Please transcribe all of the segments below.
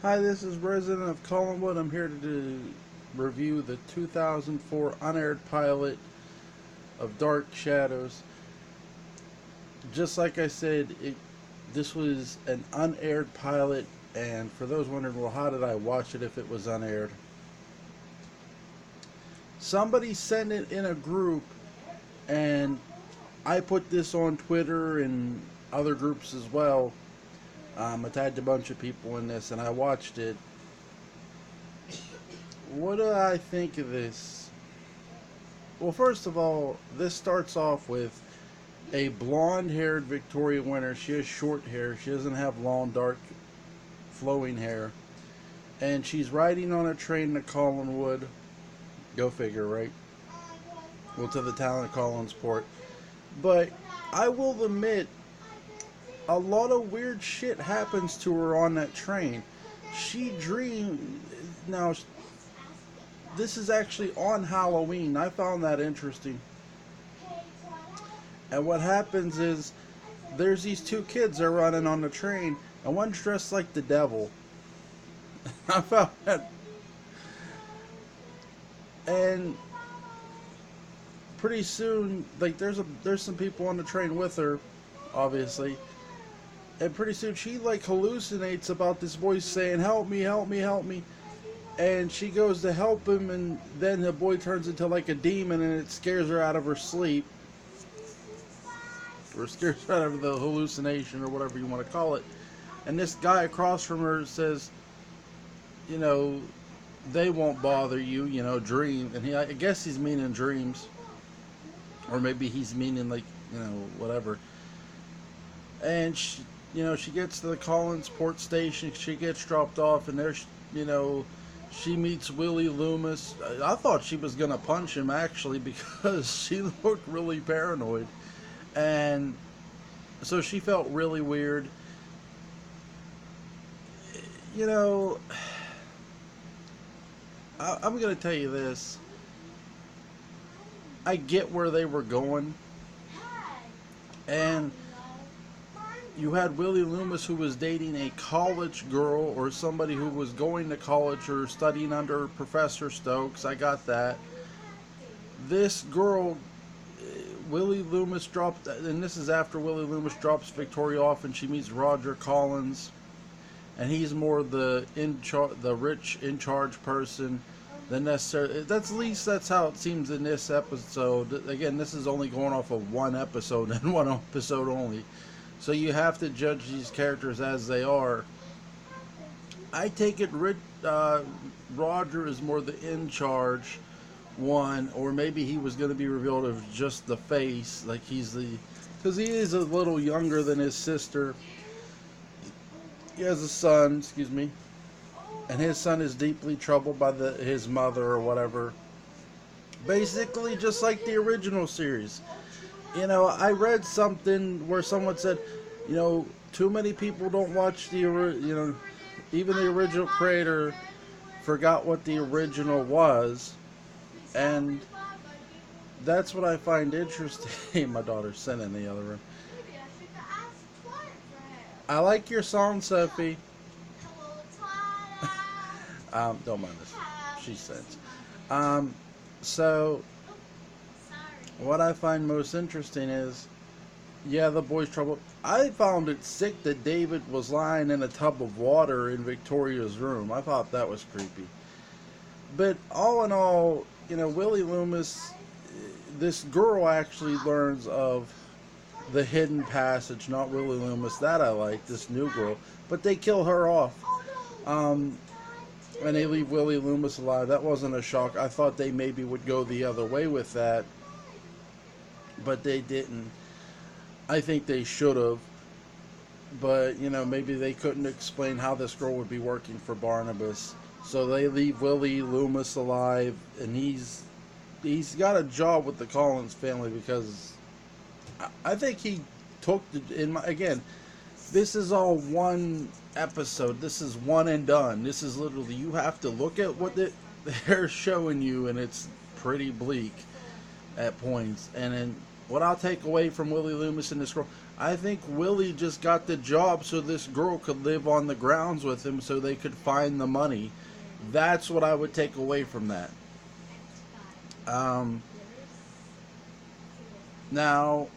Hi, this is Resident of Collinwood. I'm here to review the 2004 unaired pilot of Dark Shadows. Just like I said, this was an unaired pilot, and for those wondering, well, how did I watch it if it was unaired? Somebody sent it in a group, and I put this on Twitter and other groups as well. I tagged a bunch of people in this, and I watched it. What do I think of this? Well, first of all, this starts off with a blonde-haired Victoria Winter. She has short hair. She doesn't have long, dark, flowing hair. And she's riding on a train to Collinwood. Go figure, right? Well, to the town of Collinsport. But I will admit, a lot of weird shit happens to her on that train. She dreamed. Now, this is actually on Halloween. I found that interesting. And what happens is, there's these two kids that are running on the train, and one's dressed like the devil. I found that. And pretty soon, like, there's some people on the train with her, obviously. And pretty soon she like hallucinates about this voice saying, "Help me, help me, help me." And she goes to help him, and then the boy turns into like a demon, and it scares her out of her sleep. Or scares her out of the hallucination, or whatever you want to call it. And this guy across from her says, you know, they won't bother you, you know, dream. And I guess he's meaning dreams. Or maybe he's meaning like, you know, whatever. And she gets to the Collinsport station. She gets dropped off, and there's, she meets Willie Loomis. I thought she was gonna punch him actually because she looked really paranoid, and so she felt really weird. I'm gonna tell you this. I get where they were going, and you had Willie Loomis, who was dating a college girl or somebody who was going to college or studying under Professor Stokes. I got that. This girl, Willie Loomis dropped, and this is after Willie Loomis drops Victoria off, and she meets Roger Collins, and he's more the rich in charge person than necessarily. At least that's how it seems in this episode. Again, this is only going off of one episode and one episode only. So you have to judge these characters as they are. I take it Roger is more the in-charge one, or maybe he was going to be revealed as just the face, like because he is a little younger than his sister. He has a son, excuse me, and his son is deeply troubled by his mother or whatever. Basically, just like the original series. I read something where someone said, too many people don't watch even the original creator forgot what the original was, and that's what I find interesting. My daughter's sitting in the other room. I like your song, Sophie. Don't mind this. She sings. So what I find most interesting is, the boy's trouble. I found it sick that David was lying in a tub of water in Victoria's room. I thought that was creepy. But all in all, Willie Loomis, this girl actually learns of the hidden passage, not Willie Loomis. That I like, this new girl. But they kill her off. And they leave Willie Loomis alive. That wasn't a shock. I thought they maybe would go the other way with that, but they didn't. I think they should have, but maybe they couldn't explain how this girl would be working for Barnabas, so they leave Willie Loomis alive, and he's got a job with the Collins family, because I think he took again, this is all one episode. This is one and done. This is literally, you have to look at what they're showing you, and it's pretty bleak at points. And then what I'll take away from Willie Loomis and this girl, I think Willie just got the job so this girl could live on the grounds with him so they could find the money. That's what I would take away from that. Um, Now,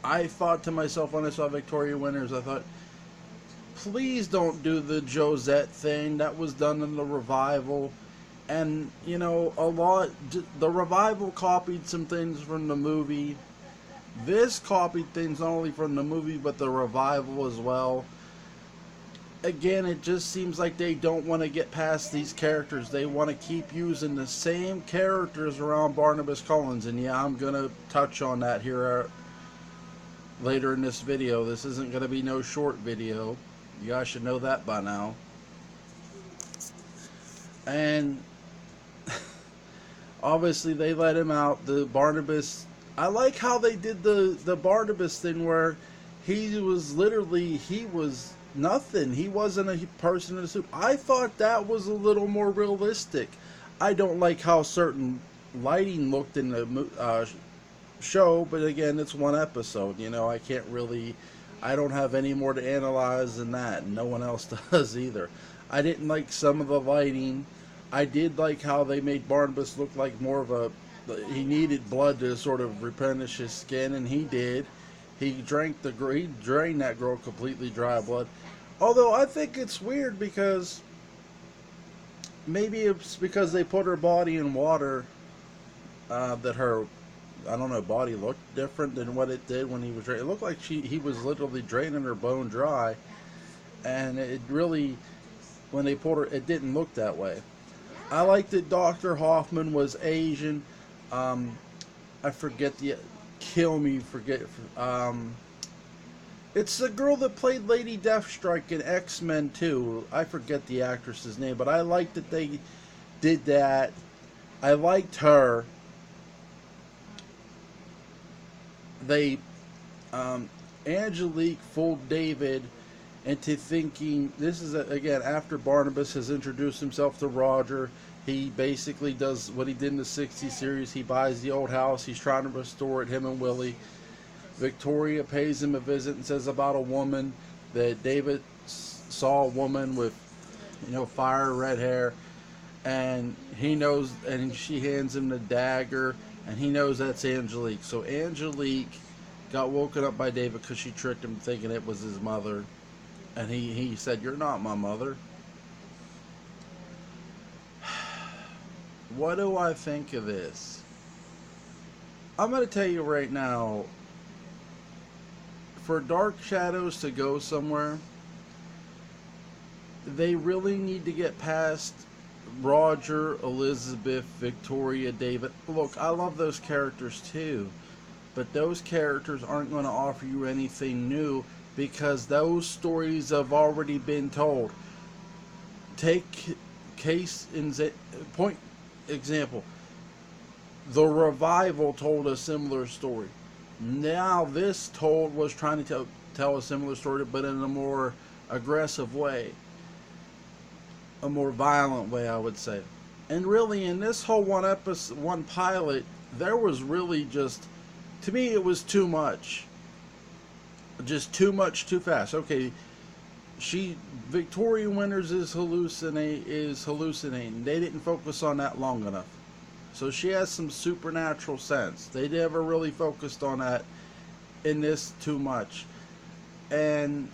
I thought to myself when I saw Victoria Winters, I thought, please don't do the Josette thing. That was done in the revival. And, you know, the revival copied some things from the movie. This copied things not only from the movie, but the revival as well. Again, it just seems like they don't want to get past these characters. They want to keep using the same characters around Barnabas Collins. And yeah, I'm going to touch on that here later in this video. This isn't going to be no short video. You guys should know that by now. And obviously they let him out. The Barnabas, I like how they did the Barnabas thing where he was nothing. He wasn't a person in a suit. I thought that was a little more realistic. I don't like how certain lighting looked in the show, but again, it's one episode. You know, I don't have any more to analyze than that, and no one else does either. I didn't like some of the lighting. I did like how they made Barnabas look like more of he needed blood to sort of replenish his skin, and he did. He drained that girl completely dry of blood. Although I think it's weird because maybe it's because they put her body in water that her, I don't know, body looked different than what it did when he was draining. It looked like he was literally draining her bone dry, and it really, when they put her, it didn't look that way. I like that Dr. Hoffman was Asian. I forget it's the girl that played Lady Deathstrike in X-Men 2. I forget the actress's name, but I liked that they did that. I liked her. Angelique fooled David into thinking, this is again after Barnabas has introduced himself to Roger. He basically does what he did in the 60s series. He buys the old house. He's trying to restore it, him and Willie. Victoria pays him a visit and says about a woman that David saw a woman with, fire red hair, and he knows, and she hands him the dagger, and he knows that's Angelique. So Angelique got woken up by David because she tricked him thinking it was his mother, and he said, "You're not my mother." What do I think of this? I'm going to tell you right now, for Dark Shadows to go somewhere, they really need to get past Roger, Elizabeth, Victoria, David. Look, I love those characters too, but those characters aren't going to offer you anything new because those stories have already been told. Take point example. The Revival told a similar story. Now this was trying to tell a similar story, but in a more aggressive way, a more violent way, I would say. And really, in this whole one pilot, there was really just, to me, it was too much. Just too much, too fast. Okay, Victoria Winters is hallucinating. They didn't focus on that long enough. So she has some supernatural sense. They never really focused on that in this too much. And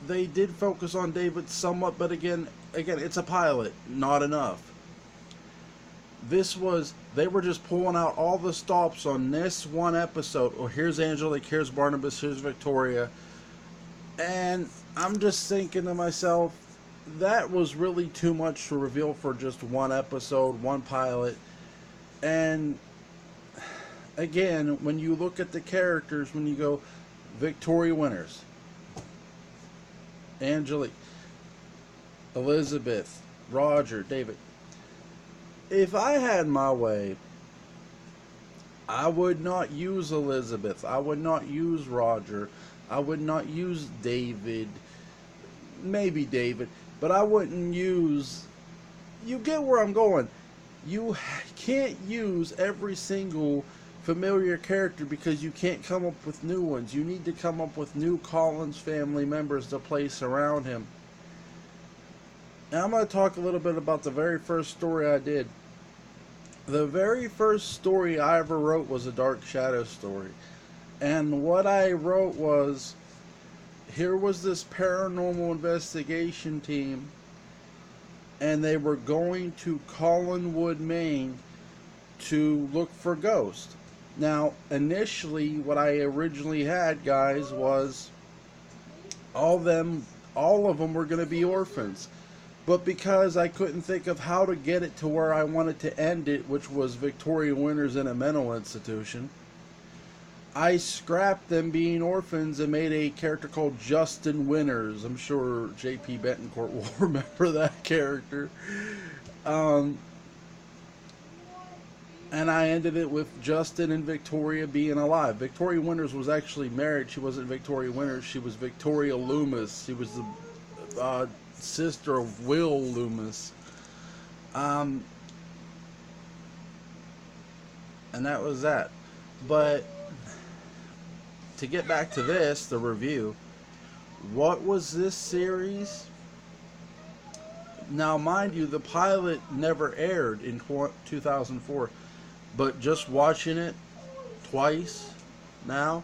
they did focus on David somewhat, but again, it's a pilot, not enough. They were just pulling out all the stops on this one episode. Oh, here's Angelique, here's Barnabas, here's Victoria. And I'm just thinking to myself, that was really too much to reveal for just one episode, one pilot. And again, when you look at the characters, when you go Victoria Winters, Angelique, Elizabeth, Roger, David, if I had my way, I would not use Elizabeth. I would not use Roger. I would not use David. Maybe David. But I wouldn't use... You get where I'm going. You can't use every single familiar character because you can't come up with new ones. You need to come up with new Collins family members to place around him. Now I'm going to talk a little bit about the very first story I did. The very first story I ever wrote was a Dark Shadow story. And what I wrote was, here was this paranormal investigation team, and they were going to Collinwood, Maine to look for ghosts. Now, initially, what I originally had, guys, was all of them were going to be orphans. But because I couldn't think of how to get it to where I wanted to end it, which was Victoria Winters in a mental institution, I scrapped them being orphans and made a character called Justin Winters. I'm sure J.P. Betancourt will remember that character. And I ended it with Justin and Victoria being alive. Victoria Winters was actually married. She wasn't Victoria Winters. She was Victoria Loomis. She was the sister of Will Loomis. And that was that. But to get back to this, the review, what was this series? Now, mind you, the pilot never aired in 2004, but just watching it twice now,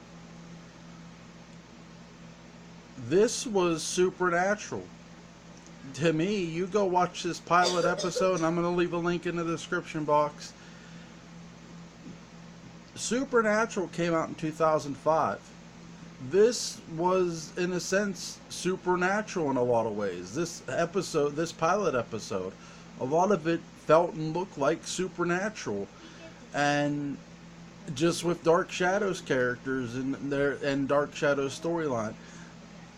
this was supernatural. To me, you go watch this pilot episode, and I'm going to leave a link in the description box. Supernatural came out in 2005. This was, in a sense, supernatural in a lot of ways. This pilot episode, a lot of it felt and looked like supernatural, and just with Dark Shadow's characters and Dark Shadow's storyline.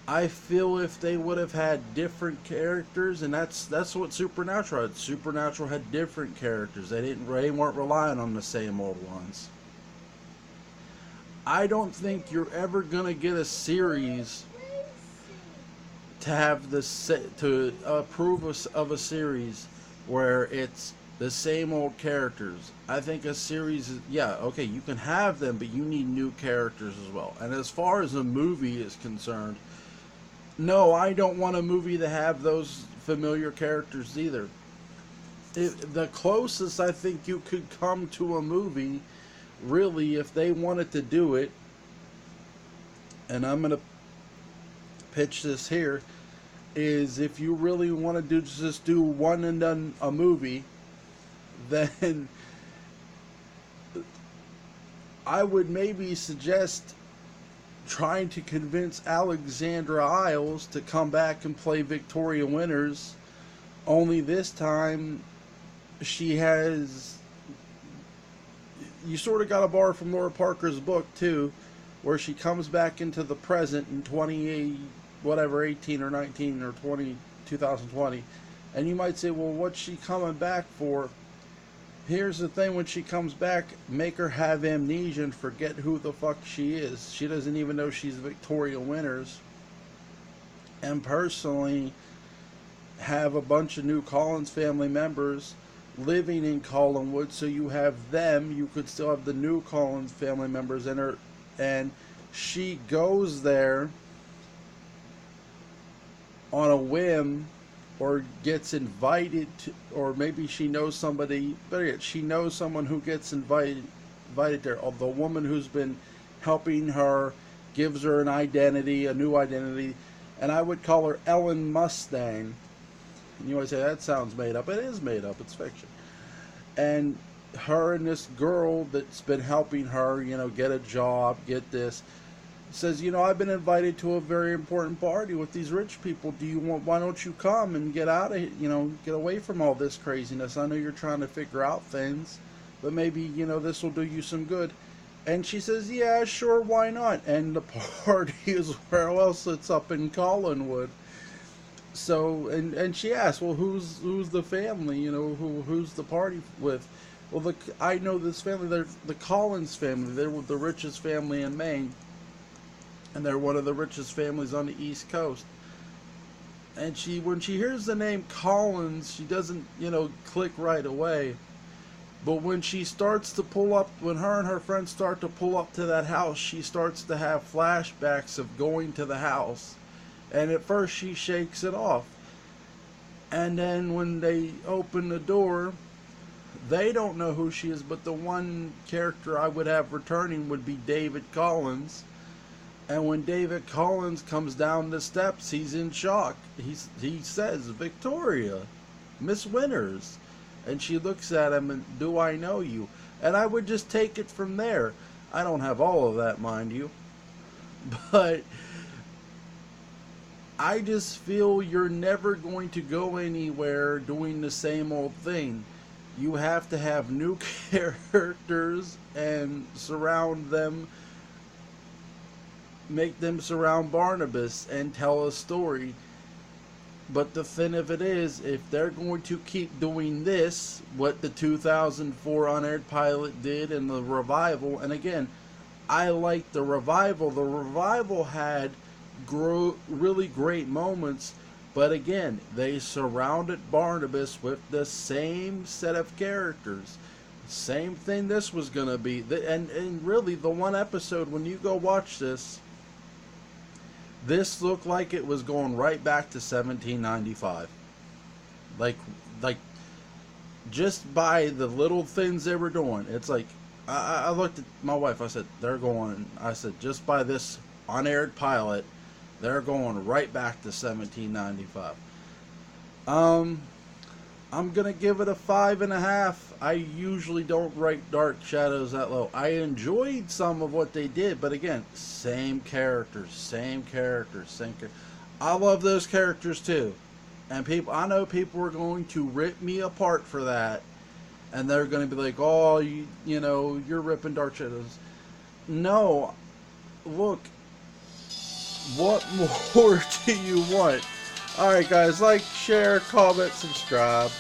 I feel if they would have had different characters, and that's what Supernatural had. Supernatural had different characters. They weren't relying on the same old ones. I don't think you're ever gonna get a series to have to approve of a series where it's the same old characters. I think a series is, yeah, okay, you can have them, but you need new characters as well. And as far as a movie is concerned, no, I don't want a movie to have those familiar characters either. The closest I think you could come to a movie, really, if they wanted to do it, and I'm going to pitch this here, is if you really want to just do one and done a movie, then I would maybe suggest trying to convince Alexandra Isles to come back and play Victoria Winters, only this time she has, you sort of got a bar from Laura Parker's book too, where she comes back into the present in 18 or 19 or 2020, and you might say, well, what's she coming back for? Here's the thing, when she comes back, make her have amnesia and forget who the fuck she is. She doesn't even know she's Victoria Winters. And personally, have a bunch of new Collins family members living in Collinwood, so you have them, you could still have the new Collins family members in her, and she goes there on a whim, or gets invited to, or maybe she knows somebody, better yet, she knows someone who gets invited there. The woman who's been helping her gives her an identity, a new identity, and I would call her Ellen Mustang. And you always say, that sounds made up. It is made up, it's fiction. And her and this girl that's been helping her, get a job, get this, says, I've been invited to a very important party with these rich people. Why don't you come and get out of, get away from all this craziness? I know you're trying to figure out things, but maybe, this will do you some good. And she says, yeah, sure, why not? And the party is where else? It's up in Collinwood. So, and she asks, well, who's the family? Who's the party with? Well, I know this family. They're the Collins family. They're the richest family in Maine. And they're one of the richest families on the East Coast. And when she hears the name Collins, she doesn't, click right away. But when she starts to pull up, when her and her friends start to pull up to that house, she starts to have flashbacks of going to the house. And at first she shakes it off. And then when they open the door, they don't know who she is, but the one character I would have returning would be David Collins. And when David Collins comes down the steps, he's in shock. He says, "Victoria, Miss Winters." And she looks at him and, "Do I know you?" And I would just take it from there. I don't have all of that, mind you. But I just feel you're never going to go anywhere doing the same old thing. You have to have new characters and surround them, make them surround Barnabas and tell a story. But the thing of it is, if they're going to keep doing this, what the 2004 Unaired pilot did in the revival, and again, I like the revival. The revival had really great moments, but again, they surrounded Barnabas with the same set of characters. Same thing this was going to be. And really, the one episode, when you go watch this looked like it was going right back to 1795. Like just by the little things they were doing. It's like, I looked at my wife, I said, just by this unaired pilot, they're going right back to 1795. I'm going to give it a 5.5. I usually don't rate Dark Shadows that low. I enjoyed some of what they did, but again, same characters. I love those characters too. And I know people are going to rip me apart for that. And they're going to be like, "Oh, you know, you're ripping Dark Shadows." No, look, what more do you want? Alright guys, like, share, comment, subscribe.